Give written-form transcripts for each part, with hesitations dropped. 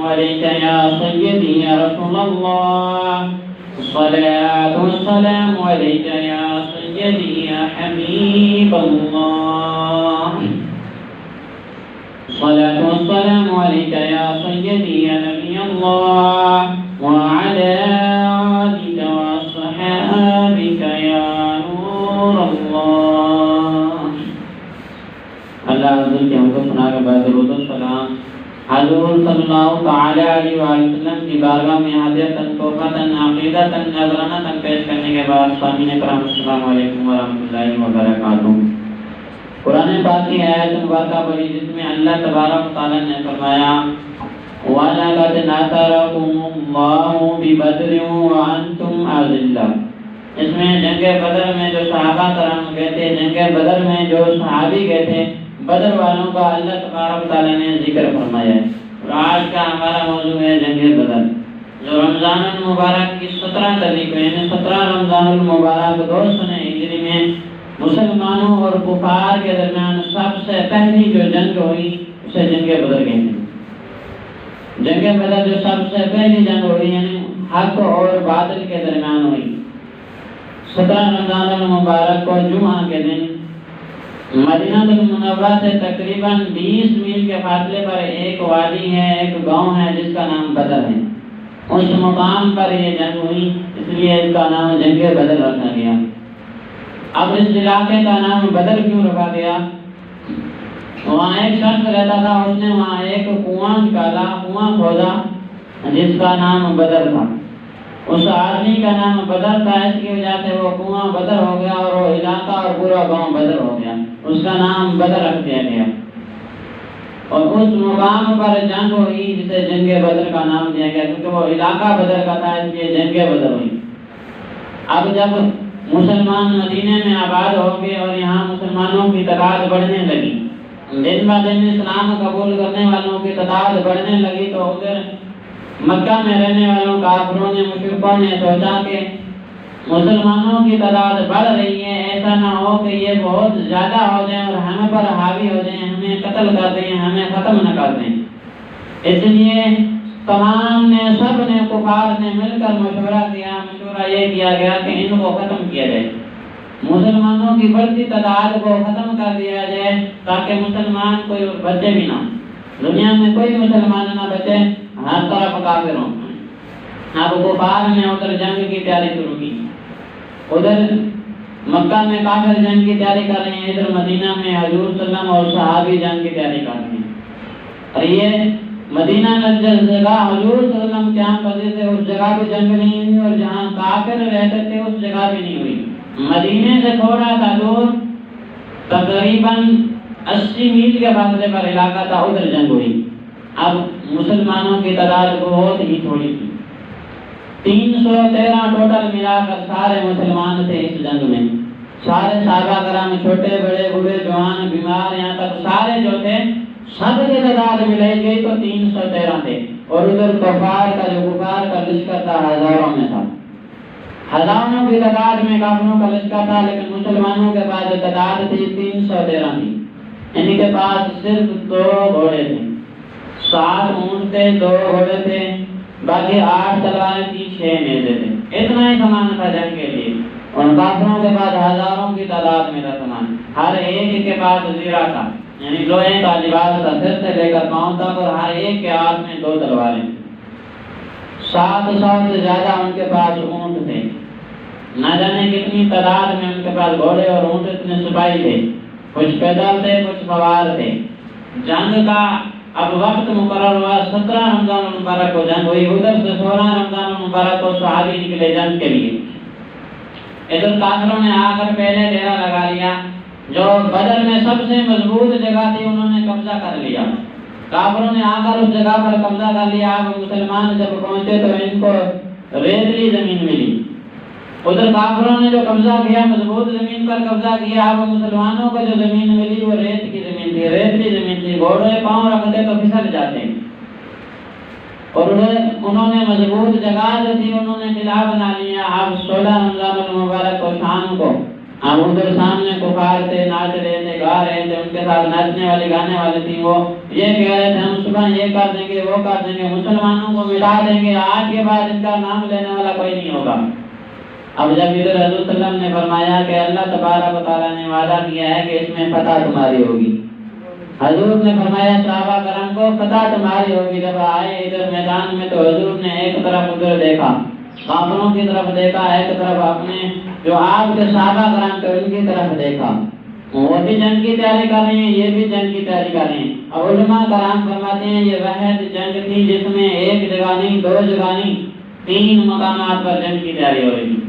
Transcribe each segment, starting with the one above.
عليك يا سيدي يا رسول الله، الصلاة والسلام عليك يا سيدي يا حبيب الله، الصلاة والسلام عليك يا سيدي يا نبي الله، وعلى آلك وأصحابك يا نور الله. اللہ حضور کے ہم کو سنا کے بعد درود و سلام حضور صلی اللہ تعالی علیہ وسلم کی بارگاہ میں حاضرتاً توفیقاً عقیدتاً نذرانتاً پیش کرنے کے بعد سامعین کرام السلام علیکم ورحمۃ اللہ وبرکاتہ. قرآن پاک کی آیت مبارکہ پڑھی جس میں اللہ تبارک و تعالی نے فرمایا وَلَقَدْ نَصَرَكُمُ اللَّهُ بِبَدْرٍ وَأَنْتُمْ أَذِلَّةٌ. اس میں جنگ بدر میں جو صحابہ کرام گئے تھے، جنگ بدر میں جو صحابی گئے تھے، بدر والوں کا اللہ تبارک تعالیٰ نے ذکر فرمایا ہے. اور آج کا ہمارا موضوع ہے جنگ بدر، جو رمضان المبارک کی 17 تاریخ کو یعنی 17 رمضان المبارک 200 ہجری میں مسلمانوں اور کفار کے درمیان سب سے پہلی جو جنگ ہوئی اسے جنگ بدر کہتے ہیں. جنگ بدر جو سب سے پہلی جنگ ہوئی یعنی حق اور باطل کے درمیان ہوئی. 17 رمضان المبارک کو جمعہ کے دن مدینہ المنورہ سے تقریباً 20 میل کے فاصلے پر ایک وادی ہے، ایک گاؤں ہے جس کا نام بدر ہے. اس مقام پر یہ جنگ ہوئی، اس لیے اس کا نام جنگ بدر رکھا گیا. اب اس علاقے کا نام بدر کیوں رکھا گیا؟ وہاں ایک شخص رہتا تھا، اس نے وہاں ایک کنواں نکالا، کنواں کھودا جس کا نام بدر تھا. اس آدمی کا نام بدر تھا، اس کی وجہ سے وہ کنواں بدر ہو گیا اور وہ علاقہ اور پورا گاؤں بدر ہو گیا. اس کا نام بدر رکھ دیا گیا اور اس مقام پر جنگ ہوئی جسے جنگ بدر کا نام دیا گیا کیونکہ وہ علاقہ بدر کا تھا، اس لیے جنگ بدر ہوئی. اب جب مسلمان مدینے میں آباد ہو گئے اور یہاں مسلمانوں کی تعداد بڑھنے لگی، دن بہ دن اسلام قبول کرنے والوں کی تعداد بڑھنے لگی، تو ادھر مکہ میں رہنے والوں کافروں نے مشرکوں نے سوچا کہ مسلمانوں کی تعداد بڑھ رہی ہے، ایسا نہ ہو کہ یہ بہت زیادہ ہو جائیں اور ہمیں پر حاوی ہو جائیں، ہمیں قتل کر دیں، ہمیں ختم نہ کر دیں. اس لیے تمام نے سب نے کفار نے مل کر مشورہ کیا. مشورہ یہ کیا گیا کہ ان کو ختم کیا جائے، مسلمانوں کی بڑھتی تعداد کو ختم کر دیا جائے تاکہ مسلمان کوئی بچے بھی نہ، دنیا میں کوئی مسلمان نہ بچے، ہر طرف کافر ہوں. اب کفار نے ادھر جنگ کی تیاری شروع کی. ادھر مکہ میں کافر جنگ کی تیاری کر رہے ہیں، ادھر مدینہ میں حضور صلی اللہ علیہ وسلم اور صحابی جنگ کی تیاری کر رہے ہیں. اور یہ مدینہ میں جس جگہ حضور صلی اللہ علیہ وسلم جہاں پڑے تھے اس جگہ بھی جنگ نہیں ہوئی اور جہاں کافر رہتے تھے اس جگہ بھی نہیں ہوئی. مدینے سے تھوڑا سا دور تقریباً 80 میل کے فاصلے پر علاقہ تھا، ادھر جنگ ہوئی. اب مسلمانوں کی تعداد بہت ہی تھوڑی تھی، 313 ٹوٹل ملا کر سارے مسلمان تھے اس جنگ میں. سارے صحابہ کرام چھوٹے بڑے بوڑھے جوان بیمار یہاں تک سارے جو تھے سب کی تعداد ملائی گئی تو 313 تھے. اور ادھر کفار کا جو کفار کا لشکر تھا ہزاروں میں تھا، ہزاروں کی تعداد میں کافروں کا لشکر تھا، لیکن مسلمانوں کے پاس جو تعداد تھی 313 تھی. ان کے پاس صرف 2 گھوڑے تھے، 7 اونٹ تھے، 2 گھوڑے تھے، باقی 8 تلواریں تھی، 6 نیزے تھے. اتنا ہی سامان تھا جنگ کے لیے. اور کافروں کے پاس ہزاروں کی تعداد میں تھا سامان. ہر ایک کے پاس زیرہ تھا یعنی لوہے کا لباس تھا سر سے لے کر پاؤں تک، اور ہر ایک کے ہاتھ میں 2 تلواریں. 700 سے زیادہ ان کے پاس اونٹ تھے، نہ جانے کتنی تعداد میں ان کے پاس گھوڑے اور اونٹ. اتنے سپاہی تھے، کچھ پیدل تھے کچھ سوار تھے. جنگ کا اب وقت مقرر ہوا، 17 رمضان المبارک کو جنگ ہوئی. ادھر سے 16 رمضان المبارک کو صحابی نکلے جنگ کے لیے. ادھر کافروں نے آ کر پہلے ڈیرا لگا لیا. جو بدر میں سب سے مضبوط جگہ تھی انہوں نے قبضہ کر لیا. کافروں نے آ کر اس جگہ پر قبضہ کر لیا. اب مسلمان جب پہنچے تو ان کو ریتلی زمین ملی. ادھر کافروں نے جو قبضہ کیا مضبوط زمین پر قبضہ کیا. اب مسلمانوں کو جو زمین ملی وہ ریت کی زمین تھی، ریتلی زمین تھی. گھوڑے پاؤں رکھتے تو پھسل جاتے. اور انہوں نے مضبوط جگہ جو تھی انہوں نے قلعہ بنا لیا. اب 16 رمضان المبارک کو شام کو اب ادھر سامنے کفار تھے، ناچ رہے تھے، گا رہے تھے، ان کے ساتھ ناچنے والے گانے والے تھے، وہ یہ کہہ رہے تھے ہم صبح یہ کر دیں گے، وہ کر دیں گے، مسلمانوں کو مٹا دیں گے، آج کے بعد ان کا نام لینے والا کوئی نہیں ہوگا۔ اب جب ادھر حضور صلی اللہ علیہ وسلم نے فرمایا کہ اللہ تبارک و تعالیٰ نے وعدہ کیا ہے کہ اس میں فتح تمہاری ہوگی، حضور نے فرمایا صحابہ کرام کو فتح تمہاری ہوگی۔ جب آئے ادھر میدان میں تو حضور نے ایک طرف ادھر دیکھا، کافروں کی طرف دیکھا، ایک طرف اپنے جو آپ کے صحابہ کرام تھے ان کی طرف دیکھا، وہ بھی جنگ کی تیاری کر رہے ہیں، یہ بھی جنگ کی تیاری کر رہے ہیں۔ اب علماء کرام فرماتے ہیں یہ واحد جنگ تھی جس میں ایک جگہ نہیں، دو جگہ نہیں، 3 مقامات پر جنگ کی تیاری ہو رہی تھی۔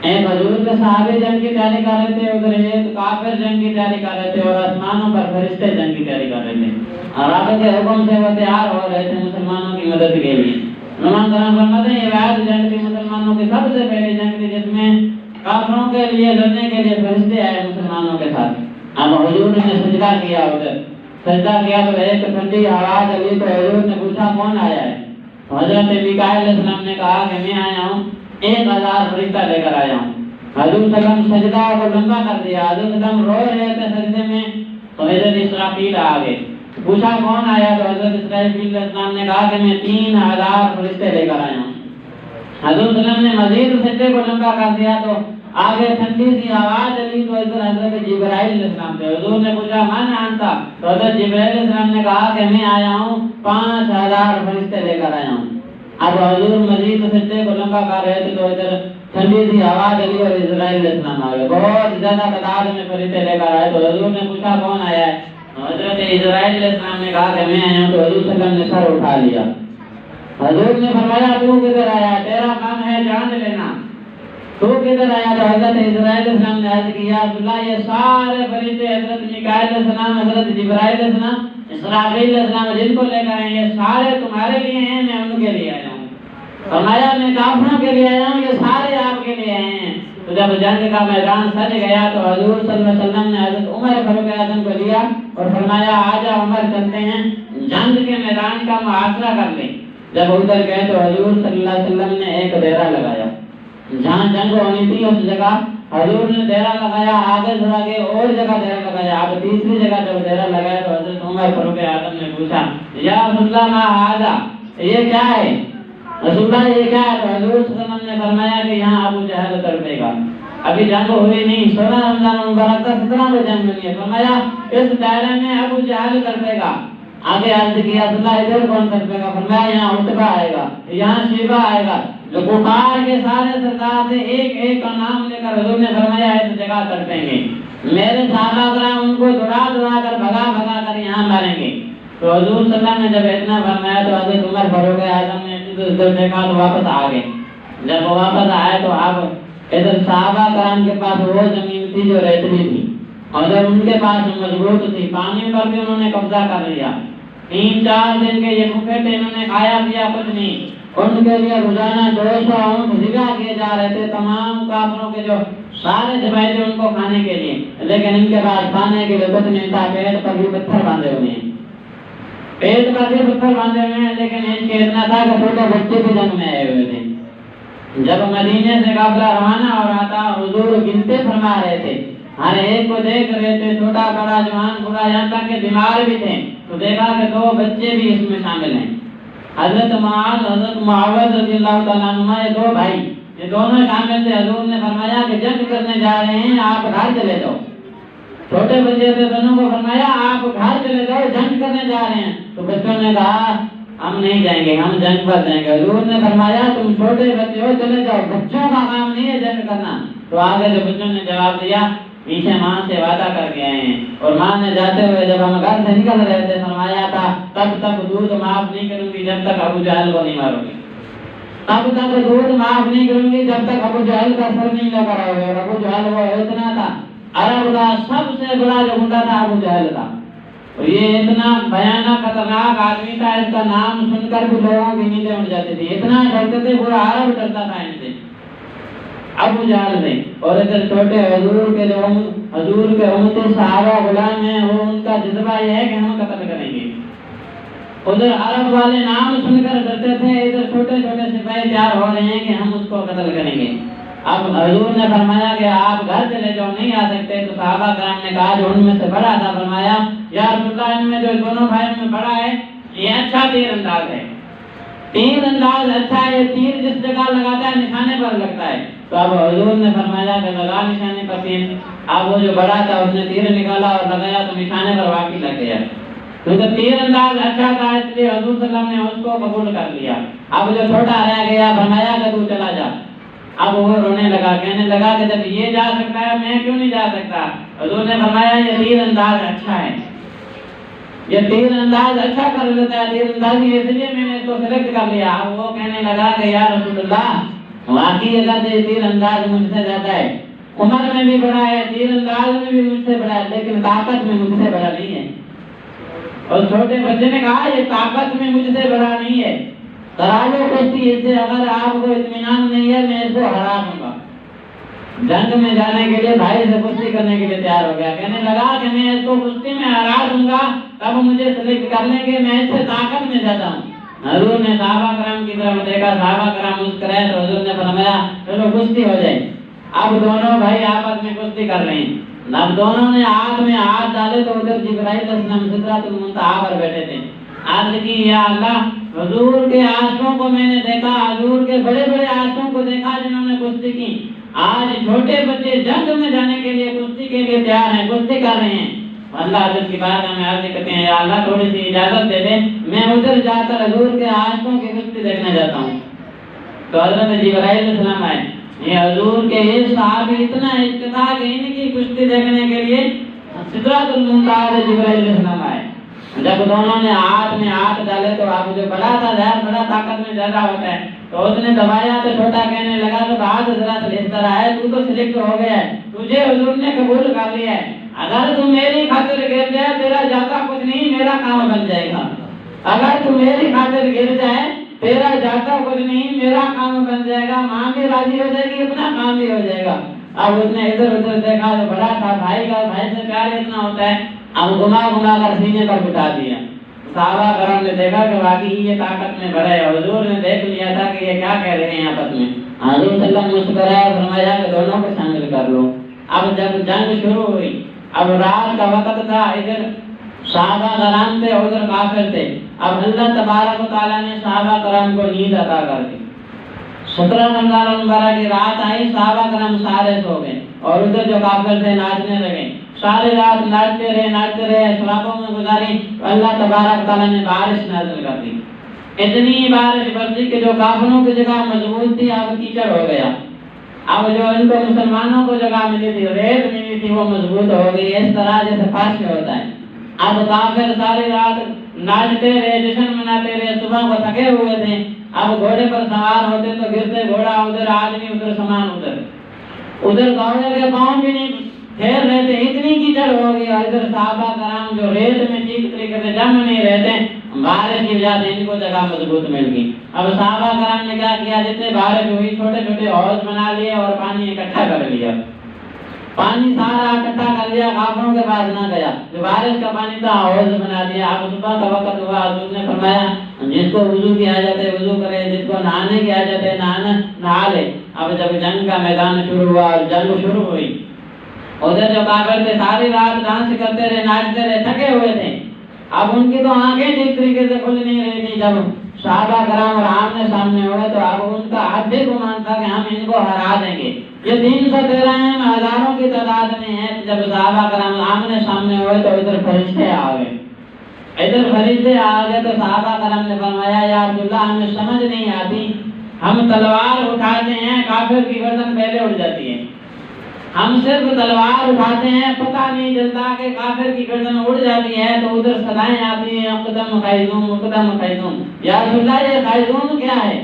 ایک حضور کے صحابے جنگ کی تیاری کر رہے تھے، ادھر ایک کافر جنگ کی تیاری کر رہے تھے، اور آسمانوں پر فرشتے جنگ کی تیاری کر رہے تھے، اور رب کے حکم سے وہ تیار ہو رہے تھے مسلمانوں کی مدد کے لیے۔ علماء کرام فرماتے ہیں یہ واحد جنگ تھی، مسلمانوں کی سب سے پہلی جنگ تھی جس میں کافروں کے لیے لڑنے کے لیے فرشتے آئے مسلمانوں کے ساتھ۔ اب حضور نے سجدہ کیا، ادھر سجدہ کیا تو ایک ٹھنڈی آواز آئی تو حضور نے پوچھا کون آیا ہے؟ حضرت میکائیل علیہ السلام نے کہا کہ میں آیا ہوں، 1000 فرشتہ لے کر آیا ہوں۔ حضور صلی اللہ علیہ وسلم سجدہ کو لمبا کر دیا، حضور صلی اللہ علیہ وسلم رو رہے تھے سجدے میں تو حضرت اسرافیل آ گئے، پوچھا کون آیا تو حضرت اسرافیل علیہ السلام نے کہا کہ میں 3000 فرشتے لے کر آیا ہوں۔ حضور صلی اللہ علیہ وسلم نے مزید سجدے کو لمبا کر دیا تو آگے ٹھنڈی سی آواز علی تو ادھر حضرت جبرائیل علیہ السلام تھے۔ حضور نے پوچھا من انتا تو حضرت جبرائیل علیہ السلام نے کہا کہ میں آیا ہوں 5000 فرشتے لے کر آیا ہوں۔ اب حضور مزید سجدے کو لمبا کر رہے تھے تو ادھر ٹھنڈی سی آواز علی اور اسرائیل علیہ السلام آ گئے، بہت زیادہ تعداد میں فرشتے لے کر آئے تو حضور نے پوچھا کون آیا ہے؟ حضرت اسرائیل علیہ السلام نے کہا کہ میں آیا ہوں تو حضور صلی اللہ علیہ وسلم نے سر اٹھا لیا۔ حضور نے فرمایا تو کدھر آیا؟ تیرا کام ہے جان لینا، تو کدھر آیا؟ تو حضرت اسرائیل علیہ السلام نے عرض کیا عبداللہ یہ سارے فرشتے حضرت میکائیل علیہ السلام، حضرت جبرائیل علیہ السلام، اسرافیل علیہ السلام جن کو لے کر آئے یہ سارے تمہارے لیے ہیں، میں ان کے لیے آیا ہوں۔ فرمایا میں کافروں کے لیے آیا ہوں، یہ سارے آپ کے لیے آئے ہیں۔ تو جب جنگ کا میدان سج گیا تو حضور صلی اللہ علیہ وسلم نے حضرت عمر فاروق اعظم کو لیا اور فرمایا آجا عمر چلتے ہیں جنگ کے میدان کا محاصرہ کر لیں۔ جب ادھر گئے تو حضور صلی اللہ علیہ وسلم نے ایک ڈیرا لگایا، جہاں جنگ ہونی تھی اس جگہ حضور نے ڈیرا لگایا، آگے تھوڑا کے اور جگہ ڈیرا لگایا۔ اب تیسری جگہ جب ڈیرا لگایا تو حضرت عمر فاروق اعظم نے پوچھا یا رسول اللہ ما ھذا، یہ کیا ہے رسول اللہ، یہ کیا ہے؟ تو حضور صلی اللہ علیہ وسلم نے فرمایا کہ یہاں ابو جہل تڑپے گا، ابھی جنگ ہوئی نہیں، 16 رمضان مبارک کا 17 کو جنگ ہوئی ہے، فرمایا اس دائرے میں ابو جہل تڑپے گا۔ آگے عرض کیا اللہ ادھر کون تڑپے گا؟ فرمایا یہاں عتبہ آئے گا، یہاں شیبہ آئے گا، جو کفار کے سارے سردار تھے ایک ایک کا نام لے کر حضور نے فرمایا اس جگہ تڑپیں گے، میرے صحابہ کرام ان کو دوڑا دوڑا کر بھگا بھگا کر یہاں ماریں گے۔ تو حضور صلی اللہ علیہ وسلم نے جب اتنا فرمایا تو حضرت عمر فاروق اعظم نے ادھر دیکھا تو واپس آ گئے۔ جب وہ واپس آئے تو اب ادھر صحابہ کرام کے پاس وہ زمین تھی جو ریتلی تھی اور جب ان کے پاس مضبوط تھی، پانی پر بھی انہوں نے قبضہ کر لیا۔ 3-4 دن کے یہ بھوکے تھے، انہوں نے کھایا پیا کچھ نہیں، ان کے لیے روزانہ 200 اونٹ ذبح کیے جا رہے تھے، تمام کافروں کے جو سارے ذبائح تھے ان کو کھانے کے لیے، لیکن ان کے پاس کھانے کے لیے کچھ نہیں تھا، پیٹ پر بھی پتھر باندھے ہوئے ہیں، پیٹ پر بھی پتھر باندھے ہوئے ہیں، لیکن ان کے اتنا تھا کہ چھوٹے بچے بھی جنگ میں آئے ہوئے تھے۔ جب مدینے سے قافلہ روانہ ہو رہا تھا حضور گنتے فرما رہے تھے، ہر ایک کو دیکھ رہے تھے، چھوٹا بڑا جوان بوڑھا، یہاں تک کہ بیمار بھی تھے، تو دیکھا کہ 2 بچے بھی اس میں شامل ہیں، حضرت معاذ حضرت معاوض رضی اللہ تعالیٰ عنہ، یہ 2 بھائی، یہ دونوں شامل تھے۔ حضور نے فرمایا کہ جنگ کرنے جا رہے ہیں، آپ گھر چلے جاؤ، چھوٹے بچے تھے دونوں کو فرمایا آپ گھر چلے جاؤ، جنگ کرنے جا رہے ہیں۔ تو بچوں نے کہا ہم نہیں جائیں گے، ہم جنگ پر جائیں گے۔ حضور نے فرمایا تم چھوٹے بچے ہو، چلے جاؤ، بچوں کا کام نہیں ہے جنگ کرنا۔ تو آگے جو بچوں نے جواب دیا پیچھے ماں سے وعدہ کر کے آئے ہیں، اور ماں نے جاتے ہوئے جب ہم گھر سے نکل رہے تھے فرمایا تھا تب تک دودھ معاف نہیں کروں گی جب تک ابو جہل کو نہیں ماروں گی، تب تک دودھ معاف نہیں کروں گی جب تک ابو جہل کا سر نہیں لگا رہا ہوگا۔ ابو جہل وہ اتنا تھا، عرب کا سب سے بڑا جو گنڈا تھا ابو جہل تھا، اور یہ اتنا بھیانک خطرناک آدمی تھا، اس کا نام سن کر بھی لوگوں کی نیندیں اڑ جاتی تھی، اتنا ڈرتے تھے، پورا عرب ڈرتا تھا ان سے، ابو جہل نے۔ اور ادھر چھوٹے حضور کے جو حضور کے امتی صحابہ غلام ہیں، وہ ان کا جذبہ یہ ہے کہ ہم قتل کریں گے۔ ادھر عرب والے نام سن کر ڈرتے تھے، ادھر چھوٹے چھوٹے سپاہی تیار ہو رہے ہیں کہ ہم اس کو قتل کریں گے۔ اب حضور نے فرمایا کہ آپ گھر چلے جاؤ، نہیں آ سکتے، تو صحابہ کرام نے کہا جو ان میں سے بڑا تھا، فرمایا یا رسول اللہ ان میں جو دونوں بھائیوں میں بڑا ہے یہ اچھا تیر انداز ہے، تیر انداز اچھا ہے، تیر جس جگہ لگاتا ہے نشانے پر لگتا ہے۔ تو اب حضور نے فرمایا کہ لگا نشانے پر تیر۔ اب وہ جو بڑا تھا اس نے تیر نکالا اور لگایا تو نشانے پر واقعی لگ گیا، کیونکہ تیر انداز اچھا تھا، اس لیے حضور صلی اللہ علیہ وسلم نے اس کو قبول کر لیا۔ اب جو چھوٹا رہ گیا فرمایا کہ تو چلا جا۔ اب وہ رونے لگا، کہنے لگا کہ جب یہ جا سکتا ہے میں کیوں نہیں جا سکتا؟ حضور نے فرمایا یہ تیر انداز اچھا ہے، یہ تیر انداز اچھا کر لیتا ہے، تیر اندازی اس لیے میں نے اس کو سلیکٹ کر لیا۔ اب وہ کہنے لگا کہ یا رسول اللہ واقعی اگر یہ تیر انداز مجھ سے زیادہ ہے، عمر میں بھی بڑا ہے، تیر انداز میں بھی مجھ سے بڑا ہے، لیکن طاقت میں مجھ سے بڑا نہیں ہے۔ اور چھوٹے بچے نے کہا یہ طاقت میں مجھ سے بڑا نہیں ہے، تراجو کشتی اس سے اگر آپ کو اطمینان نہیں ہے میں اس کو ہرا دوں گا۔ جنگ میں جانے کے لیے بھائی سے کشتی کرنے کے لیے تیار ہو گیا، کہنے لگا کہ میں اس کو کشتی میں ہرا دوں گا، تب مجھے سلیکٹ کر لیں گے، میں اس سے طاقت میں زیادہ ہوں۔ حضور نے صحابہ کرام کی طرف دیکھا، صحابہ کرام مسکرائے تو حضور نے فرمایا چلو کشتی ہو جائے۔ اب دونوں بھائی آپس میں کشتی کر رہے ہیں۔ اب دونوں نے ہاتھ میں ہاتھ ڈالے تو ادھر جبرائیل علیہ السلام سدرۃ المنتہا پر بیٹھے تھے۔ عرض کی یا اللہ حضور کے عاشقوں کو میں نے دیکھا، حضور کے بڑے بڑے عاشقوں کو دیکھا جنہوں نے کشتی کی، آج چھوٹے بچے جنگ میں جانے کے لیے کشتی کے لیے تیار ہیں، کشتی کر رہے ہیں۔ اللہ حضرت کی بات ہمیں عرض کرتے ہیں یا اللہ تھوڑی سی اجازت دے دے، میں ادھر جا کر حضور کے عاشقوں کی کشتی دیکھنے جاتا ہوں۔ تو حضرت جبرائیل علیہ السلام آئے، یہ حضور کے یہ صحابی اتنا عشق تھا کہ ان کی کشتی دیکھنے کے لیے سدرۃ المنتہا سے جبرائیل علیہ السلام آئے۔ جب دونوں نے ہاتھ میں ہاتھ ڈالے تو آپ جو بڑا تھا ظاہر بڑا طاقت میں زیادہ ہوتا ہے، تو اس نے دبایا تو چھوٹا کہنے لگا کہ بات حضرت اس طرح ہے، تو سلیکٹ ہو گیا ہے، تجھے حضور نے قبول کر لیا ہے، اگر تو میری خاطر گر جائے تیرا جاتا کچھ نہیں، میرا کام بن جائے گا۔ اگر تو میری خاطر گر جائے تیرا جاتا کچھ نہیں، میرا کام بن جائے گا، ماں بھی راضی ہو جائے گی، اپنا کام بھی ہو جائے گا۔ اب اس نے ادھر ادھر دیکھا تو بڑا تھا، بھائی کا بھائی سے پیار اتنا ہوتا ہے، اب گھما گھما کر سینے پر بٹھا دیا۔ صحابہ کرام نے دیکھا کہ واقعی یہ طاقت میں بڑا ہے، حضور نے دیکھ لیا تھا کہ یہ کیا کہہ رہے ہیں آپس میں۔ حضور صلی اللہ علیہ وسلم مسکرایا اور فرمایا کہ دونوں کو شامل کر لو۔ اب جب جنگ شروع ہوئی، اب رات کا وقت تھا، ادھر صحابہ کرام تھے ادھر کافر تھے۔ اب اللہ تبارک و تعالیٰ نے صحابہ کرام کو نیند عطا کر دی۔ 17 رمضان المبارک کی رات آئی، صحابہ کرام سارے سو گئے اور ادھر جو کافر تھے ناچنے لگے، ساری رات ناچتے رہے، شرابوں میں گزاری۔ اللہ تبارک تعالیٰ نے بارش نازل کر دی، اتنی بارش برسی کہ جو کافروں کی جگہ مضبوط تھی اب کیچڑ ہو گیا۔ اب جو ان کو مسلمانوں کو جگہ ملی تھی، ریت ملی تھی، وہ مضبوط ہو گئی، اس طرح جیسے فرش ہوتا ہے۔ اب کافر ساری رات ناچتے رہے، جشن مناتے رہے، صبح کو تھکے ہوئے تھے۔ اب گھوڑے پر سوار ہوتے تو گرتے گھوڑا ادھر، آدمی ادھر، سامان ادھر گھوڑے کے پاؤں بھی نہیں پھیر رہے تھے، اتنی کیچڑ ہو گئی۔ اور ادھر صحابہ کرام جو ریت میں ٹھیک طریقے سے جم نہیں رہتے، بارش کی وجہ سے ان کو جگہ مضبوط مل گئی۔ اب صحابہ کرام نے کیا کیا، جتنے بارش ہوئی چھوٹے چھوٹے حوض بنا لیے اور پانی اکٹھا کر لیا، پانی سارا اکٹھا کر لیا، کافروں کے پاس نہ گیا، جو بارش کا پانی تھا حوض بنا دیا۔ اب صبح کا وقت ہوا، حضور نے فرمایا جس کو وضو کی حاجت ہے وضو کرے، جس کو نہانے کی حاجت ہے نہا لے۔ اب جب جنگ کا میدان شروع ہوا اور جنگ شروع ہوئی، ادھر جو کافر تھے ساری رات ڈانس کرتے رہے، ناچتے رہے، تھکے ہوئے تھے۔ اب ان کی تو آنکھیں ٹھیک طریقے سے کھل نہیں رہی تھی۔ جب صحابہ کرام اور آمنے سامنے ہوئے تو اب ان کا حد گمان تھا کہ ہم ان کو ہرا دیں گے۔ یہ 313 ہیں، ہزاروں کی تعداد میں ہیں۔ جب صحابہ کرام آمنے سامنے ہوئے تو ادھر فرشتے آ گئے، تو صحابہ کرام نے فرمایا یا عبداللہ ہمیں سمجھ نہیں آتی، ہم تلوار اٹھاتے ہیں کافر کی گردن پہلے اٹھ جاتی ہے، ہم صرف تلوار اٹھاتے ہیں پتہ نہیں چلتا کہ کافر کی گردن اڑ جاتی ہے، تو ادھر صدائیں آتی ہیں اقدم خیزوم اقدم خیزوم۔ یا رسول اللہ یہ خیزوم کیا ہے؟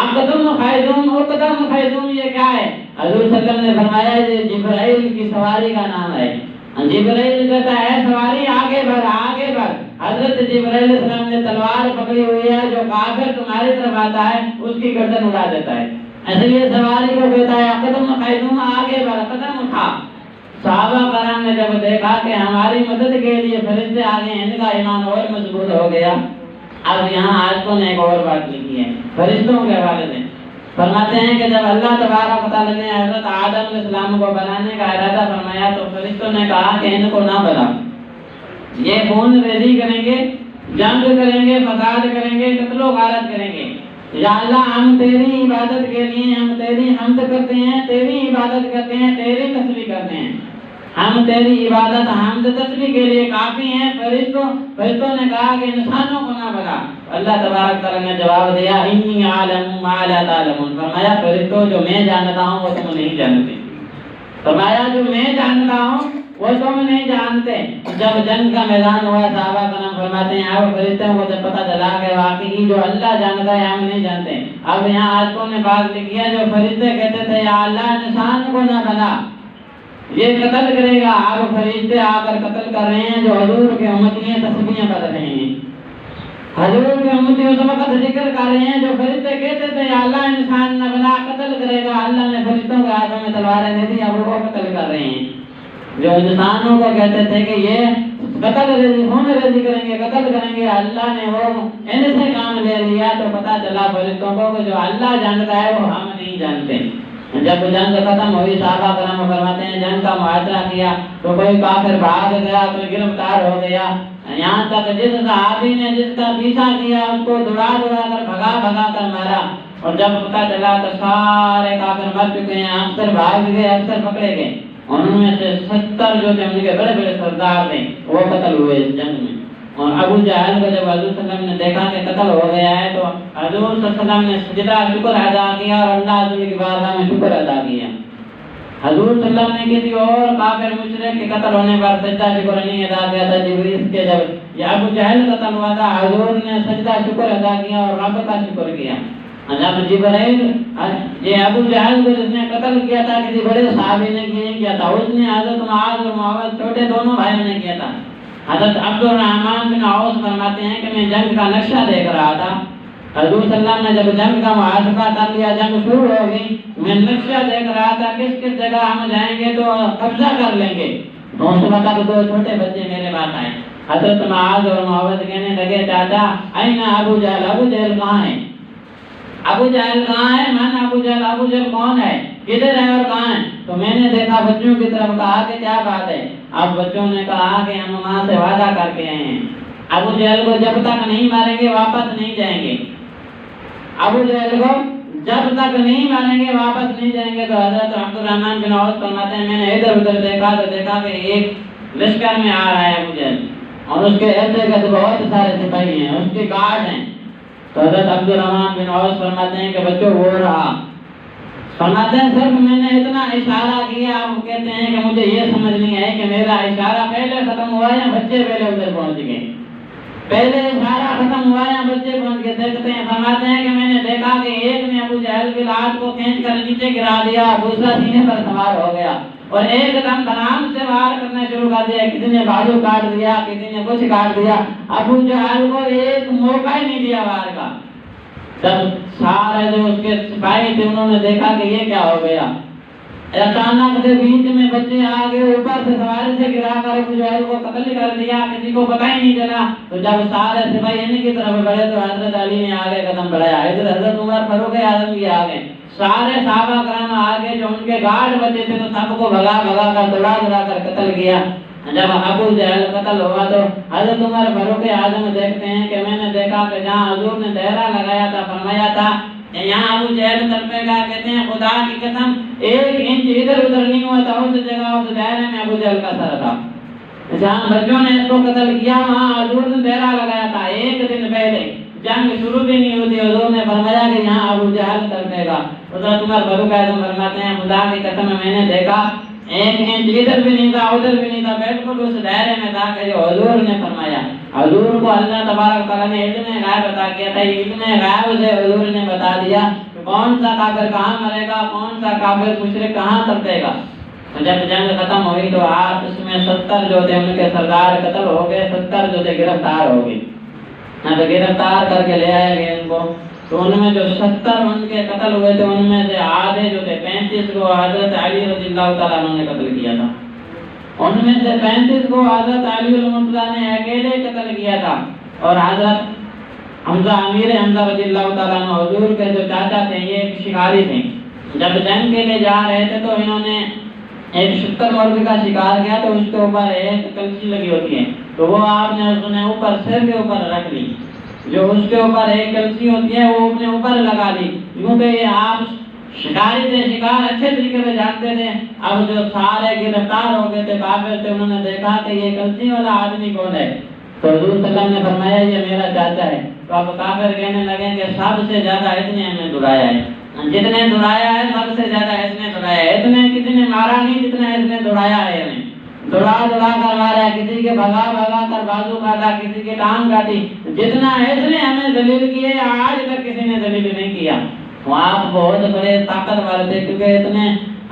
اقدم خیزوم اقدم خیزوم یہ کیا ہے؟ حضور صلی اللہ علیہ وسلم نے فرمایا یہ جبرائیل کی سواری کا نام ہے۔ جبرائیل کہتا ہے سواری آگے بڑھ آگے بڑھ۔ حضرت جبرائیل علیہ السلام نے تلوار پکڑی ہوئی ہے، جو کافر تمہاری طرف آتا ہے اس کی گردن اڑا دیتا ہے، اس لیے سواری کو کہتا ہے قدم خیزوم آگے بڑھ، قدم اٹھا۔ صحابہ کرام نے جب دیکھا کہ ہماری مدد کے لیے فرشتے آ گئے، ان کا ایمان اور مضبوط ہو گیا۔ اب یہاں عاشقوں نے ایک اور بات لکھی ہے فرشتوں کے حوالے سے۔ فرماتے ہیں کہ جب اللہ تبارک و تعالیٰ نے حضرت آدم علیہ السلام کو بنانے کا ارادہ فرمایا تو فرشتوں نے کہا کہ ان کو نہ بنا، یہ خون ریزی کریں گے، جنگ کریں گے، فساد کریں گے، قتل و غارت کریں گے۔ یا اللہ ہم تیری عبادت کے لیے ہم تیری حمد کرتے ہیں، تیری عبادت کرتے ہیں، تیری تسبیح کرتے ہیں، ہم تیری عبادت حمد تسبیح کے لیے کافی ہیں۔ فرشتوں نے کہا کہ انسانوں کو نہ بنا۔ اللہ تبارک تعالیٰ نے جواب دیا انی عالم ما لا تعلمون، فرمایا فرشتوں جو میں جانتا ہوں وہ تم نہیں جانتے، فرمایا جو میں جانتا ہوں وہ تم نہیں جانتے۔ جب جنگ کا میدان ہوا صحابہ کرام فرماتے ہیں اب فرشتوں کو جب پتہ چلا کہ واقعی جو اللہ جانتا ہے ہم نہیں جانتے، اب یہاں عاشقوں نے بات لکھی ہے جو فرشتے کہتے تھے یا اللہ انسان کو نہ بنا، یہ قتل کرے گا، اب فرشتے آ کر قتل کر رہے ہیں جو حضور کے امتی ہیں، تسبیحیں پڑھ رہے ہیں، حضور کے امتی اس وقت ذکر کر رہے ہیں جو فرشتے کہتے تھے یا اللہ انسان نہ بنا، قتل کرے گا، اللہ نے فرشتوں کے ہاتھوں میں تلواریں دے دی، اب وہ قتل کر رہے ہیں۔ جو انسانوں کو کہتے تھے کہ یہ قتل ریزی کریں گے، قتل کریں گے، اللہ نے وہ ان سے کام لے لیا تو پتہ چلا فرشتوں کو کہ جو اللہ جانتا ہے وہ ہم نہیں جانتے۔ جب جنگ ختم ہوئی صحابہ کرام فرماتے ہیں جنگ کا محاصرہ کیا تو کوئی کافر بھاگ گیا، کوئی گرفتار ہو گیا، یہاں تک جس صحابی نے جس کا پیچھا کیا اس کو دوڑا کر بھگا کر مارا، اور جب پتہ چلا تو سارے کافر مر چکے ہیں، اکثر بھاگ گئے، اکثر پکڑے گئے، ان میں سے 70 جو تھے ان کے بڑے بڑے سردار تھے وہ قتل ہوئے اس جنگ میں۔ اور ابو جہل کو جب حضور صلی اللہ علیہ وسلم نے دیکھا کہ قتل ہو گیا ہے تو حضور صلی اللہ علیہ وسلم نے سجدہ شکر ادا کیا اور اللہ کی بارگاہ میں شکر ادا کیا۔ حضور صلی اللہ علیہ وسلم نے کسی اور کافر مشرک کے قتل ہونے پر سجدہ شکر نہیں ادا کیا تھا، جبریل کے جب یہ ابو جہل قتل ہوا تھا حضور نے سجدہ شکر ادا کیا اور رب کا شکر کیا۔ جب جبرائیل یہ ابو جہل کو جس نے قتل کیا تھا کسی بڑے صحابی نے کیا تھا، اس نے حضرت معاذ اور معاوض چھوٹے دونوں بھائیوں نے کیا تھا۔ حضرت عبد الرحمن بن عوف فرماتے ہیں کہ میں جنگ کا نقشہ دیکھ رہا تھا، حضور صلی اللہ علیہ وسلم نے جب جنگ کا محاصرہ کر لیا، جنگ شروع ہو گئی، میں نقشہ دیکھ رہا تھا کس کس جگہ ہم جائیں گے تو قبضہ کر لیں گے۔ تو اس وقت دو چھوٹے بچے میرے پاس آئے، حضرت معاذ اور معاوض کہنے لگے چاچا این ابو جہل، ابو جہل کہاں ہے؟ ابو جہل کہاں ہے؟ من ابو جہل کون ہے؟ کدھر ہے اور کہاں ہے؟ تو میں نے دیکھا بچوں کی طرف، کہا کہ کیا بات ہے؟ اب بچوں نے کہا کہ ہم وہاں سے وعدہ کر کے آئے ہیں، ابو جہل کو جب تک نہیں ماریں گے واپس نہیں جائیں گے، ابو جہل کو جب تک نہیں ماریں گے واپس نہیں جائیں گے۔ تو حضرت عبد الرحمن بن عوف فرماتے ہیں میں نے ادھر ادھر دیکھا تو دیکھا کہ ایک لشکر میں آ رہا ہے ابو جہل، اور اس کے ارد گرد بہت سارے سپاہی ہیں، اس کے گارڈ ہیں۔ تو حضرت عبد الرحمن بن عوف فرماتے ہیں کہ بچوں وہ رہا، فرماتے ہیں صرف میں نے اتنا اشارہ کیا، آپ کہتے ہیں کہ مجھے یہ سمجھ نہیں آئی کہ میرا اشارہ پہلے ختم ہوا یا بچے پہلے ادھر پہنچ گئے، پہلے اشارہ ختم ہوا یا بچے پہنچ گئے۔ دیکھتے ہیں فرماتے ہیں کہ میں نے دیکھا کہ ایک نے ابو جہل کی لاش کو کھینچ کر نیچے گرا دیا، دوسرا سینے پر سوار ہو گیا اور ایک دم دھڑام سے وار کرنا شروع کر دیا، کسی نے بازو کاٹ دیا، کسی نے کچھ کاٹ دیا، ابو جہل کو ایک موقع ہی نہیں دیا وار کا۔ جب سارے جو اس کے سپاہی تھے انہوں نے دیکھا کہ یہ کیا ہو گیا، اچانک سے بیچ میں بچے آ گئے، اوپر سے سواری سے گرا کر ابو جہل کو قتل کر دیا، کسی کو پتہ ہی نہیں چلا۔ تو جب سارے سپاہی ان کی طرف بڑھے تو حضرت علی نے آگے قدم بڑھایا، ادھر حضرت عمر فاروق اعظم بھی آگے، سارے صحابہ کرام آگے جو ان کے گارڈ بچے تھے تو سب کو بھگا کر دوڑا کر قتل کیا۔ جب ابو جہل قتل ہوا تو حضرت عمر فاروق اعظم دیکھتے ہیں کہ میں نے دیکھا کہ جہاں حضور نے دہرا لگایا تھا فرمایا تھا یہاں ابو جہل تڑپے گا، کہتے ہیں خدا کی قسم 1 انچ ادھر ادھر نہیں ہوا تھا، اس جگہ اس دائرے میں ابو جہل کا سر تھا۔ جہاں بچوں نے اس کو قتل کیا وہاں حضور نے دہرا لگایا تھا، 1 دن پہلے جنگ شروع بھی نہیں ہوتی، حضور نے فرمایا کہ یہاں ابو جہل تڑپے گا۔ حضرت عمر فاروق اعظم فرماتے ہیں خدا کی قسم میں نے دیکھا 1 انچ ادھر بھی نہیں تھا ادھر بھی نہیں تھا، بالکل اس دائرے میں تھا کہ جو حضور نے فرمایا۔ حضور کو اللہ تبارک تعالیٰ نے علم غیب عطا کیا تھا، علم غیب سے حضور نے بتا دیا کہ کون سا کافر کہاں مرے گا، کون سا کافر مشرک کہاں تڑپے گا۔ جب جنگ ختم ہوئی تو آپ اس میں 70 جو تھے ان کے سردار قتل ہو گئے، 70 جو تھے گرفتار ہو گئے، تو گرفتار کر کے لے آئے گئے ان کو۔ تو ان میں جو 70 ان کے قتل ہوئے تھے ان میں سے آدھے جو تھے 35 کو حضرت علی رضی اللہ تعالیٰ عنہ نے قتل کیا تھا، ان میں سے 35 کو حضرت علی المرتضیٰ نے اکیلے قتل کیا تھا، اور حضرت حمزہ امیر حمزہ رضی اللہ تعالیٰ عنہ حضور کے جو چاچا تھے یہ ایک شکاری تھے. جب جنگ کے لیے جا رہے تھے تو انہوں نے ایک شکر مرغ کا شکار کیا تو اس کے اوپر ایک کلچی لگی ہوتی ہے تو وہ آپ نے اس نے اوپر سر کے اوپر رکھ لی. جو اس کے اوپر ایک کلچی ہوتی ہے وہ اپنے اوپر لگا لی. کیونکہ یہ آپ شکاری تھے, شکار اچھے طریقے سے جانتے تھے. اب جو سارے گرفتار ہو گئے تھے کافر تھے, انہوں نے دیکھا کہ یہ کلچی والا آدمی کون ہے تو حضور صلی اللہ علیہ وسلم نے فرمایا یہ میرا چاچا ہے. تو اب کافر کہنے لگے کہ سب سے زیادہ اس نے ہمیں دڑایا ہے, جتنے دڑایا ہے سب سے زیادہ اس نے دڑایا ہے. اتنے کسی نے مارا نہیں جتنا اس نے دڑایا ہے ہمیں. دڑا کر مارا ہے, کسی کے بھگا کر بازو کاٹا, کسی کے ٹانگ کاٹی. جتنا اس نے ہمیں ذلیل کیے آج تک کسی نے ذلیل نہیں کیا. آپ بہت بڑے طاقت والے تھے کیونکہ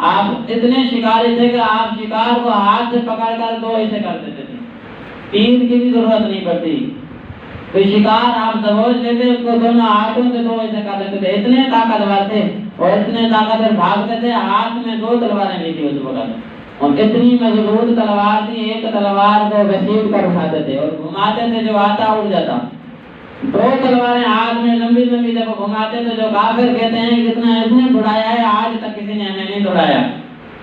آپ اتنے شکاری تھے کہ آپ شکار کو ہاتھ سے پکڑ کر دو ایسے کر دیتے تھے, تین کی بھی ضرورت نہیں پڑتی. کوئی شکار آپ دبوچ لیتے اس کو دونوں ہاتھوں سے دو ایسے کر لیتے تھے. اتنے طاقتور تھے اور اتنے طاقتور بھاگتے تھے. ہاتھ میں 2 تلواریں نہیں تھی اس وقت اور اتنی مضبوط تلوار تھی, ایک تلوار کو گھسیٹ کر اٹھاتے تھے اور گھماتے تھے, جو آتا اڑ جاتا. 2 تلواریں ہاتھ میں لمبی لمبی جب گھماتے تھے, جو کافر کہتے ہیں کتنا اس نے دڑایا ہے آج تک کسی نے ہمیں نہیں دڑایا.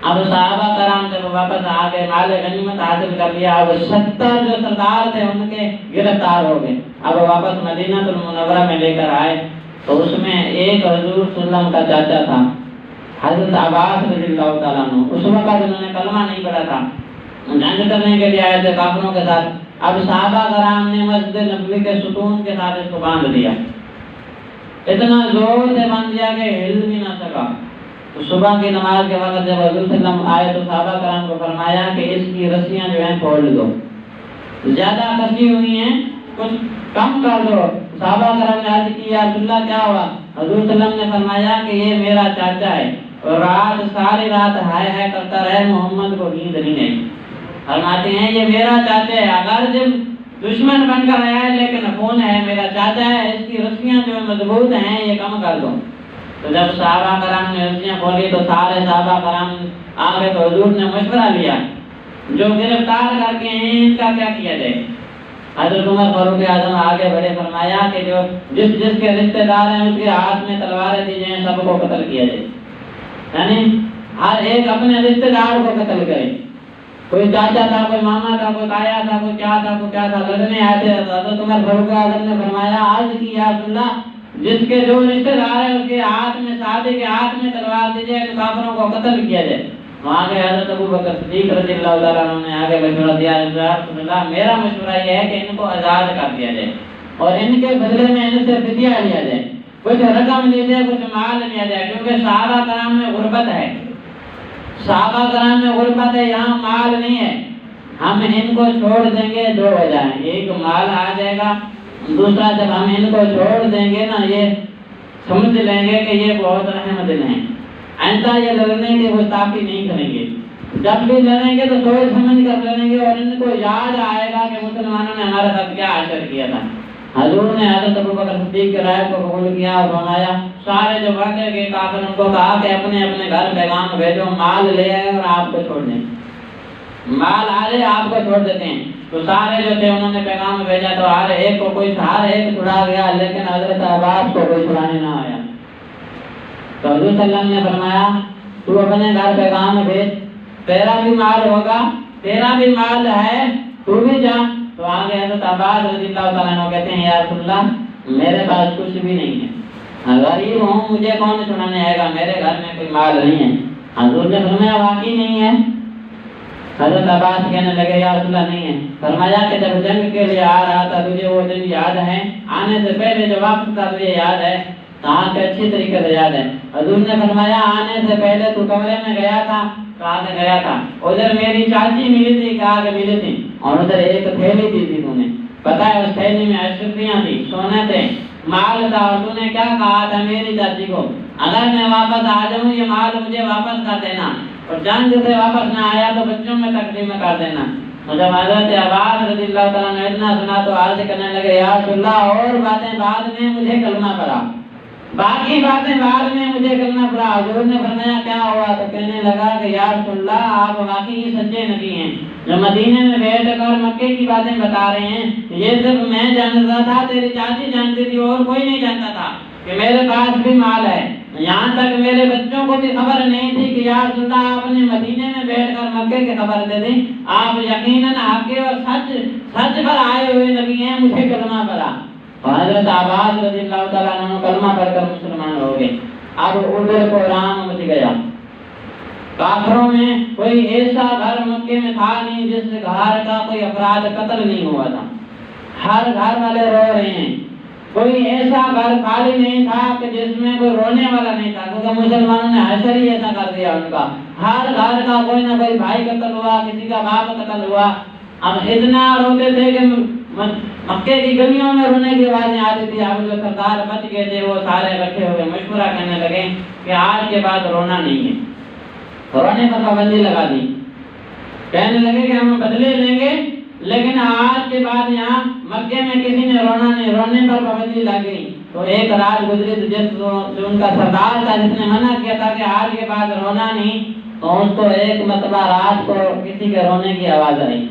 اب صحابہ کرام جب واپس آ گئے, مال غنیمت حاصل کر لیا. اب 70 جو سردار تھے ان کے گرفتار ہو گئے. اب واپس مدینہ المنورہ میں لے کر آئے تو اس میں ایک حضور صلی اللہ علیہ وسلم کا چاچا تھا, حضرت عباس رضی اللہ تعالیٰ عنہ. اس وقت انہوں نے کلمہ نہیں پڑھا تھا, جنگ کرنے کے لیے آئے تھے کافروں کے ساتھ. اب صحابہ کرام نے مسجد نبوی کے ستون کے ساتھ اس کو باندھ دیا. اتنا زور سے باندھ دیا کہ ہل بھی نہ سکا. تو صبح کی نماز کے وقت جب حضور صلی اللہ علیہ وسلم آئے تو صحابہ کرام کو فرمایا کہ اس کی رسیاں جو ہیں کھول دو, زیادہ کسی ہوئی ہیں کچھ کم کر دو. صحابہ کرام نے عرض کی یا رسول اللہ کیا ہوا؟ حضور صلی اللہ علیہ وسلم نے فرمایا کہ یہ میرا چاچا ہے اور رات ساری رات ہائے ہائے کرتا رہے, محمد کو نیند نہیں ہے. فرماتے ہیں یہ میرا چاچا ہے, اگر جب دشمن بن کر آیا ہے لیکن کون ہے میرا چاچا ہے, اس کی رسیاں جو مضبوط ہیں یہ کم کر دو. تو جب صحابہ کرام نے رسیاں کھولی تو سارے صحابہ کرام آ گئے تو حضور نے مشورہ لیا جو گرفتار کر کے ہیں ان کا کیا کیا جائے. حضرت عمر فاروق اعظم آگے بڑھے, فرمایا کہ جو جس کے رشتہ دار ہیں اس کے ہاتھ میں تلواریں دی جائیں, سب کو قتل کیا جائے. یعنی ہر ایک اپنے رشتہ دار کو قتل کرے. کوئی چاچا تھا, کوئی ماما تھا, کوئی تایا تھا, کوئی کیا تھا, کوئی کیا تھا, لڑنے آئے تھے. حضرت عمر فاروق اعظم نے فرمایا آج کی یا رسول اللہ جس کے جو رشتہ دار ہیں اس کے ہاتھ میں, شادی کے ہاتھ میں تلوار دی جائے, کافروں کو قتل کیا جائے. وہاں کے حضرت ابو بکر صدیق رضی اللہ تعالیٰ عنہ نے آگے مشورہ دیا, رسول اللہ میرا مشورہ یہ ہے کہ ان کو آزاد کر دیا جائے اور ان کے بدلے میں ان سے فدیہ لیا جائے, کچھ رقم لی جائے, کچھ مال لیا جائے. کیونکہ صحابہ کرام میں غربت ہے, صحابہ کرام میں غربت ہے, یہاں مال نہیں ہے. ہم ان کو چھوڑ دیں گے 2 وجہ ہیں, ایک مال آ جائے گا, دوسرا جب ہم ان کو چھوڑ دیں گے نا یہ سمجھ لیں گے کہ یہ بہت رحم دل ہیں, ایسا یہ لڑنے کی گستاخی نہیں کریں گے. جب بھی لڑیں گے تو سوچ سمجھ کر لڑیں گے اور ان کو یاد آئے گا کہ مسلمانوں نے ہمارے ساتھ کیا عاشر کیا تھا. حضور نے حضرت ابو بکر صدیق کی رائے کو قبول کیا اور فرمایا سارے جو بھاگے گئے کافر ان کو کہا کہ اپنے اپنے گھر پیغام بھیجو, مال لے آئے اور آپ کو چھوڑ دیں, مال آ جائے آپ کو چھوڑ دیتے ہیں. تو سارے جو تھے انہوں نے پیغام بھیجا تو ہر ایک کو کوئی ہر ایک چھڑا گیا, لیکن حضرت عباس کو کوئی چھڑانے نہ آیا. تو حضور صلی اللہ علیہ وسلم نے فرمایا تو اپنے گھر پیغام بھیج, تیرا بھی مال ہوگا, تیرا بھی مال ہے, تو بھی جا. تو آگے حضرت عباس رضی اللہ تعالیٰ عنہ کہتے ہیں یا رسول اللہ میرے پاس کچھ بھی نہیں ہے, غریب ہوں, مجھے کون چھڑانے آئے گا, میرے گھر میں کوئی مال نہیں ہے. حضور نے فرمایا واقعی نہیں ہے. حضرت عباس کہنے لگے یا رسول اللہ نہیں ہے. فرمایا کہ جب جنگ کے لیے آ رہا تھا تجھے وہ دن یاد ہے, آنے سے پہلے جو وقت تھا تجھے یاد ہے, کہاں کہ اچھی طریقے سے یاد ہے. حضور نے فرمایا آنے سے پہلے تو کمرے میں گیا تھا, کہاں سے گیا تھا, ادھر میری چاچی ملی تھی, کہاں کہ ملی تھی, اور ادھر ایک تھیلی دی تھی, تو نے پتا ہے اس تھیلی میں اشرفیاں تھی, سونے تھے, مال تھا, اور تو نے کیا کہا تھا میری چاچی کو اگر میں واپس آ جاؤں یہ مال مجھے واپس کر دینا, اور جنگ سے واپس نہ آیا تو بچوں میں تقسیم کر دینا. اور جب حضرت عباس رضی اللہ تعالیٰ نے اتنا سنا تو عرض کرنے لگے یا رسول اللہ اور باتیں بعد میں, مجھے کلمہ پڑھا. باقی باتیں بعد میں مجھے کرنا پڑا۔ حضور نے فرمایا کیا ہوا؟ تو کہنے لگا کہ یا رسول اللہ آپ واقعی سچے نبی ہیں جو مدینے میں بیٹھ کر مکے کی باتیں بتا رہے ہیں، یہ صرف میں جانتا تھا، تیری چاچی جانتی تھی، اور کوئی نہیں جانتا تھا کہ میرے پاس بھی مال ہے۔ یہاں تک میرے بچوں کو بھی خبر نہیں تھی کہ یا رسول اللہ آپ نے مدینے میں بیٹھ کر مکے کی خبر دے دی، آپ یقیناً حق اور سچ پر آئے ہوئے نبی ہیں، مجھے کلمہ پڑا۔ حضرت عباس رضی اللہ تعالیٰ عنہ کلمہ پڑھ کر مسلمان ہو گئے۔ اب ادھر قرآن مچ گیا۔ کافروں میں کوئی ایسا گھر مکے میں تھا نہیں جس گھر کا کوئی افراد قتل نہیں ہوا تھا، ہر گھر والے رو رہے ہیں۔ کوئی ایسا گھر خالی نہیں تھا کہ جس میں کوئی رونے والا نہیں تھا، کیونکہ مسلمانوں نے حشر ہی ایسا کر دیا ان کا، ہر گھر کا کوئی نہ کوئی بھائی قتل ہوا، کسی کا باپ قتل ہوا۔ اب اتنا روتے تھے کہ مکے کی گلیوں میں رونے کی آوازیں آتی تھی۔ اب جو سردار بچ گئے تھے وہ سارے اکٹھے ہو گئے، مشورہ کرنے لگے کہ آج کے بعد رونا نہیں ہے، رونے پر پابندی لگا دی۔ کہنے لگے کہ ہم بدلے لیں گے، لیکن آج کے بعد یہاں مکے میں کسی نے رونا نہیں، رونے پر پابندی لگ گئی۔ تو ایک رات گزری تو جو ان کا سردار تھا جس نے منع کیا تھا کہ آج کے بعد رونا نہیں، تو ان کو ایک مرتبہ رات کو کسی کے رونے کی آواز آئی۔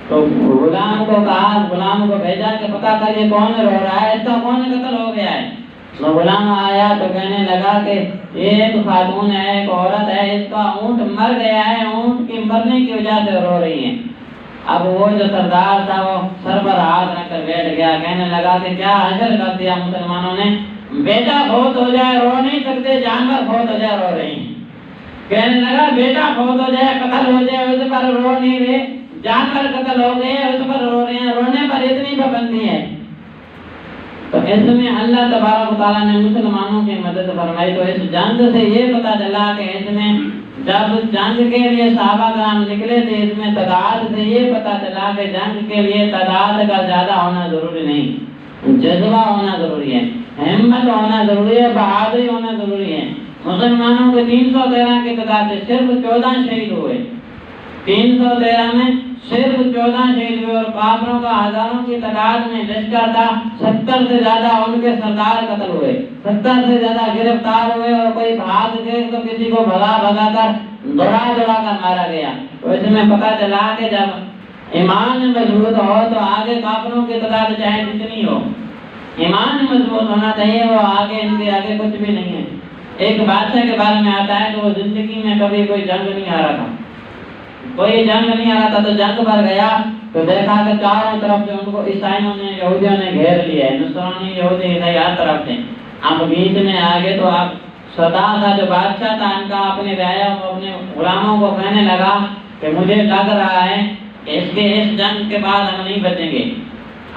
تو غلام کو کہا، غلام کو بھیجا کہ پتہ کر یہ کون رو رہا ہے، اس کا کون قتل ہو گیا ہے۔ تو غلام آیا تو کہنے لگا کہ ایک خاتون ہے، ایک عورت ہے، اس کا اونٹ مر گیا ہے، اونٹ کی مرنے کی وجہ سے رو رہی ہیں۔ اب وہ جو سردار تھا وہ سر پر ہاتھ رکھ کر بیٹھ گیا، کہنے لگا کہ کیا حشر کر دیا مسلمانوں نے، بیٹا فوت ہو جائے رو نہیں سکتے، جانور فوت ہو جائے رو رہی ہیں۔ کہنے لگا بیٹا فوت ہو جائے، قتل ہو جائے، اس پر رو نہیں رہے، جانور قتل ہو گئے اس پر رو رہے ہیں، رونے پر اتنی پابندی ہے۔ تو اس میں اللہ تبارک و تعالیٰ نے مسلمانوں کی مدد فرمائی۔ تو اس جنگ سے یہ پتہ چلا کہ اس میں جب جنگ کے لیے صحابہ کرام نکلے تھے، اس میں تعداد سے یہ پتہ چلا کہ جنگ کے لیے تعداد کا زیادہ ہونا ضروری نہیں، جذبہ ہونا ضروری ہے، ہمت ہونا ضروری ہے، بہادری ہونا ضروری ہے۔ مسلمانوں کے 313 کی تعداد سے صرف 14 شہید ہوئے، 313 میں صرف 14 شہید ہوئے، اور کافروں کا ہزاروں کی تعداد میں لشکر تھا، 70 سے زیادہ ان کے سردار قتل ہوئے، 70 سے زیادہ گرفتار ہوئے، اور کوئی بھاگ گئے تو کسی کو بھگا کر دوڑا کر مارا گیا۔ تو اس میں پتہ چلا کہ جب ایمان مضبوط ہو تو آگے کافروں کی تعداد چاہے جتنی ہو، ایمان مضبوط ہونا چاہیے، وہ آگے ان کے آگے کچھ بھی نہیں ہے۔ ایک بادشاہ کے بارے میں آتا ہے کہ وہ زندگی میں کبھی کوئی جنگ نہیں ہارا تھا، کوئی جنگ نہیں آ رہا تھا، تو جنگ پر گیا تو دیکھا کہ چاروں طرف سے ان کو عیسائیوں نے، یہودیوں نے گھیر لیا ہے، نصرانی یہودی عیسائی ہر طرف سے۔ اب بیچ میں آگے تو اب سردار تھا جو بادشاہ تھا ان کا، اپنے رعایا کو، اپنے غلاموں کو کہنے لگا کہ مجھے لگ رہا ہے کہ اس جنگ کے بعد ہم نہیں بچیں گے،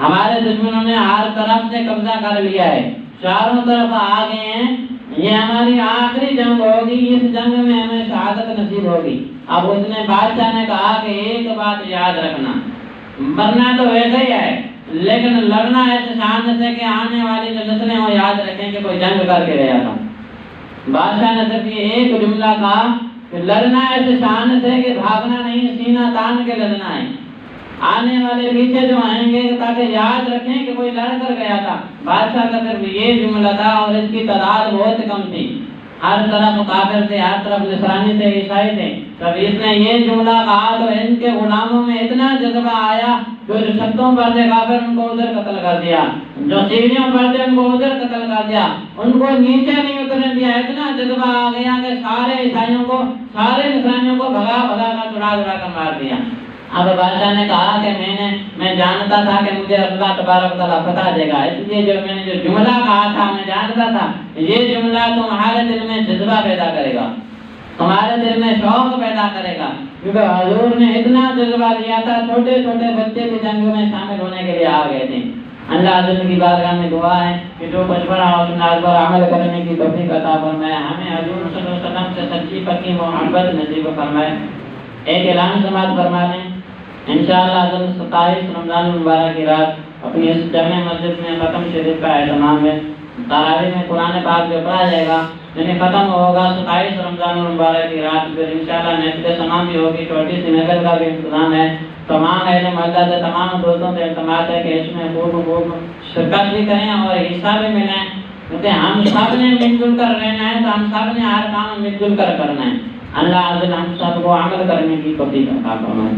ہمارے دشمنوں نے ہر طرف سے قبضہ کر لیا ہے، چاروں طرف آ گئے ہیں، یہ ہماری آخری جنگ ہوگی، اس جنگ میں ہمیں شہادت نصیب ہوگی۔ اب اس نے بادشاہ نے کہا کہ ایک بات یاد رکھنا، مرنا تو ویسے ہی ہے، لیکن لڑنا اس شان سے کہ آنے والی جو نسلیں وہ یاد رکھیں کہ کوئی جنگ کر کے گیا تھا۔ بادشاہ نے صرف یہ ایک جملہ کہا کہ لڑنا اس شان سے کہ بھاگنا نہیں، سینہ تان کے لڑنا ہے، آنے والے پیچھے جو آئیں گے تاکہ یاد رکھیں کہ کوئی لڑ کر گیا تھا۔ بادشاہ کا صرف یہ جملہ تھا، اور اس کی تعداد بہت کم تھی، ہر طرف کافر تھے، ہر طرف نصرانی تھے، عیسائی تھے۔ جب اس نے یہ جملہ کہا تو ان کے غلاموں میں اتنا جذبہ آیا، جو چھتوں پر تھے کافر ان کو ادھر قتل کر دیا، جو سیڑھیوں پر تھے ان کو ادھر قتل کر دیا، ان کو نیچے نہیں اترنے دیا۔ اتنا جذبہ آ گیا کہ سارے عیسائیوں کو، سارے نصرانیوں کو بھگا کر چڑا کر مار دیا۔ اب بادشاہ نے کہا کہ میں جانتا تھا کہ مجھے اللہ تبارک تعالیٰ فتح دے گا، اس لیے جو میں نے جو جملہ کہا تھا میں جانتا تھا یہ جملہ تمہارے دل میں جذبہ پیدا کرے گا، تمہارے دل میں شوق پیدا کرے گا، کیونکہ حضور نے اتنا جذبہ دیا تھا، چھوٹے چھوٹے بچے بھی جنگ میں شامل ہونے کے لیے آ گئے تھے۔ اللہ حضور کی بارگاہ میں دعا ہے کہ جو کچھ پڑھا اس پر عمل کرنے کی توفیق عطا فرمائے، ہمیں حضور صلی اللہ علیہ وسلم سے سچی پکی محبت نصیب فرمائے۔ ایک اعلان سماعت فرما لیں، انشاءاللہ 27 رمضان المبارک کی رات اپنی اس جامع مسجد میں ختم شریف کا اہتمام ہے۔ تراویح میں قرآن پاک جو پڑھا جائے گا یعنی ختم ہوگا 27 رمضان المبارک کی رات، پھر انشاءاللہ نیت سما بھی ہوگی، چھوٹی سی نقل کا بھی انتظام ہے۔ تمام اہل محلہ سے، تمام دوستوں سے التماس ہے کہ اس میں خوب شرکت بھی کریں اور حصہ بھی ملیں، کیونکہ ہم سب نے مل جل کر رہنا ہے تو ہم سب نے ہر کام مل جل کر کرنا ہے. اللہ عز و جل ہم سب کو عمل کرنے کی توفیق عطا فرمائے.